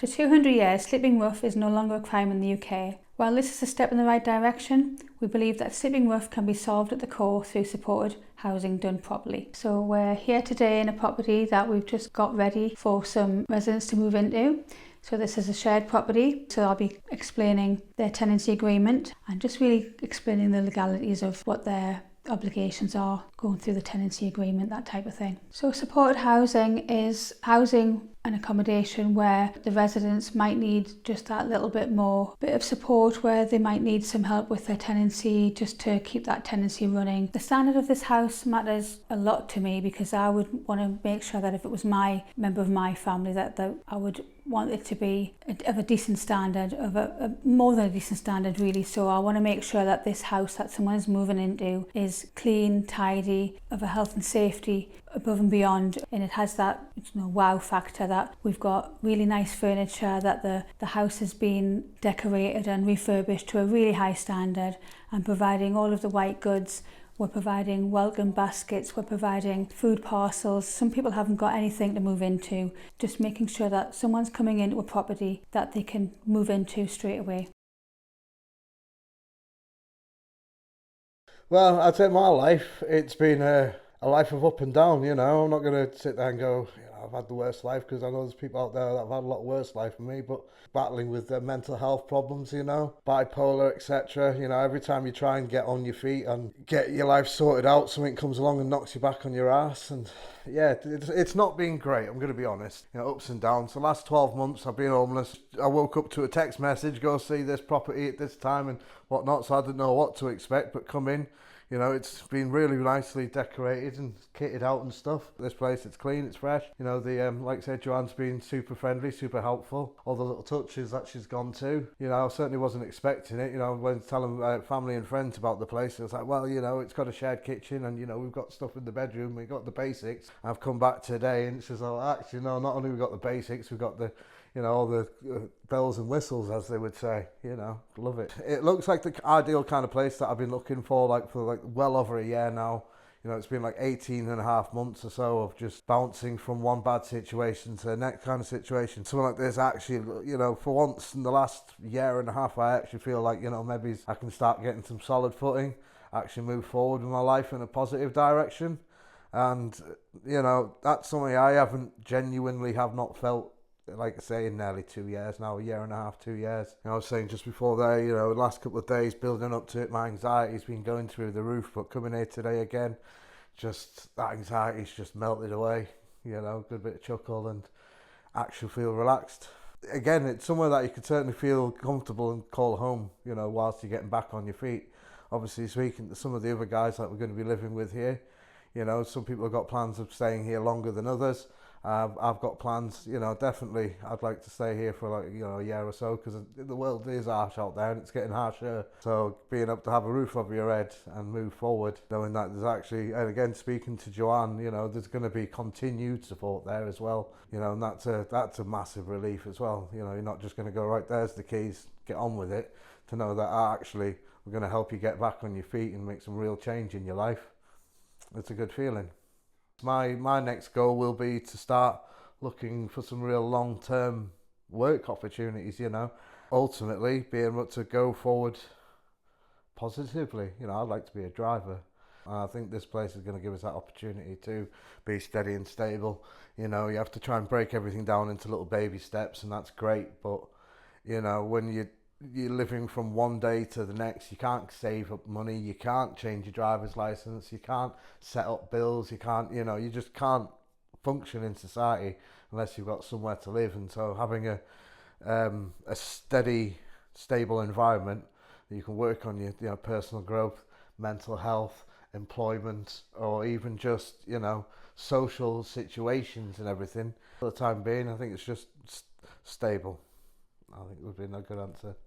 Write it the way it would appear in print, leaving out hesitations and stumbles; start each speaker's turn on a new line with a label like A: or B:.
A: After 200 years, sleeping rough is no longer a crime in the UK. While this is a step in the right direction, we believe that sleeping rough can be solved at the core through supported housing done properly. So we're here today in a property that we've just got ready for some residents to move into. So this is a shared property, so I'll be explaining their tenancy agreement and just really explaining the legalities of what their obligations are, going through the tenancy agreement, that type of thing. So supported housing is housing and accommodation where the residents might need just that little bit more bit of support, where they might need some help with their tenancy just to keep that tenancy running. The standard of this house matters a lot to me because I would want to make sure that if it was my member of my family that I would want it to be of a decent standard, of a more than a decent standard really. So I want to make sure that this house that someone is moving into is clean, tidy, of a health and safety above and beyond, and it has that wow factor that we've got really nice furniture, that the house has been decorated and refurbished to a really high standard, and providing all of the white goods. We're providing welcome baskets, we're providing food parcels. Some people haven't got anything to move into, just making sure that someone's coming into a property that they can move into straight away.
B: Well, I'd say my life, it's been a life of up and down, I'm not going to sit there and go, I've had the worst life, because I know there's people out there that have had a lot worse life than me, but battling with their mental health problems, bipolar, etc. Every time you try and get on your feet and get your life sorted out, something comes along and knocks you back on your ass. And yeah, it's not been great, I'm going to be honest. Ups and downs. The last 12 months I've been homeless. I woke up to a text message, go see this property at this time and whatnot, so I didn't know what to expect, but come in. It's been really nicely decorated and kitted out and stuff. This place, it's clean, it's fresh. Like I said, Joanne's been super friendly, super helpful. All the little touches that she's gone to. I certainly wasn't expecting it. When telling family and friends about the place, it was like, well, it's got a shared kitchen and, we've got stuff in the bedroom, we've got the basics. I've come back today and she's like, actually, no, not only we've got the basics, we've got the all the bells and whistles, as they would say. Love it. It looks like the ideal kind of place that I've been looking for well over a year now. It's been like 18 and a half months or so of just bouncing from one bad situation to the next kind of situation. Something like this actually, for once in the last year and a half, I actually feel like, maybe I can start getting some solid footing, actually move forward with my life in a positive direction. And, that's something I genuinely have not felt, like I say, in nearly 2 years now, a year and a half, 2 years. I was saying just before there, the last couple of days building up to it, my anxiety's been going through the roof, but coming here today again, just that anxiety's just melted away, good bit of chuckle and actually feel relaxed. Again, it's somewhere that you could certainly feel comfortable and call home, whilst you're getting back on your feet. Obviously, speaking to some of the other guys that we're going to be living with here, some people have got plans of staying here longer than others. I've got plans, definitely I'd like to stay here for a year or so, because the world is harsh out there and it's getting harsher. So being able to have a roof over your head and move forward, knowing that there's actually, and again speaking to Joanne, there's going to be continued support there as well, and that's a massive relief as well. You're not just going to go, right, there's the keys, get on with it, to know that actually we're going to help you get back on your feet and make some real change in your life. It's a good feeling. My next goal will be to start looking for some real long-term work opportunities, ultimately being able to go forward positively. I'd like to be a driver. I think this place is going to give us that opportunity to be steady and stable. You have to try and break everything down into little baby steps, and that's great, but when you're living from one day to the next, you can't save up money, you can't change your driver's license, you can't set up bills, you can't, you just can't function in society unless you've got somewhere to live. And so having a steady, stable environment that you can work on your personal growth, mental health, employment, or even just, social situations and everything, for the time being, I think it's just stable. I think would be a good answer.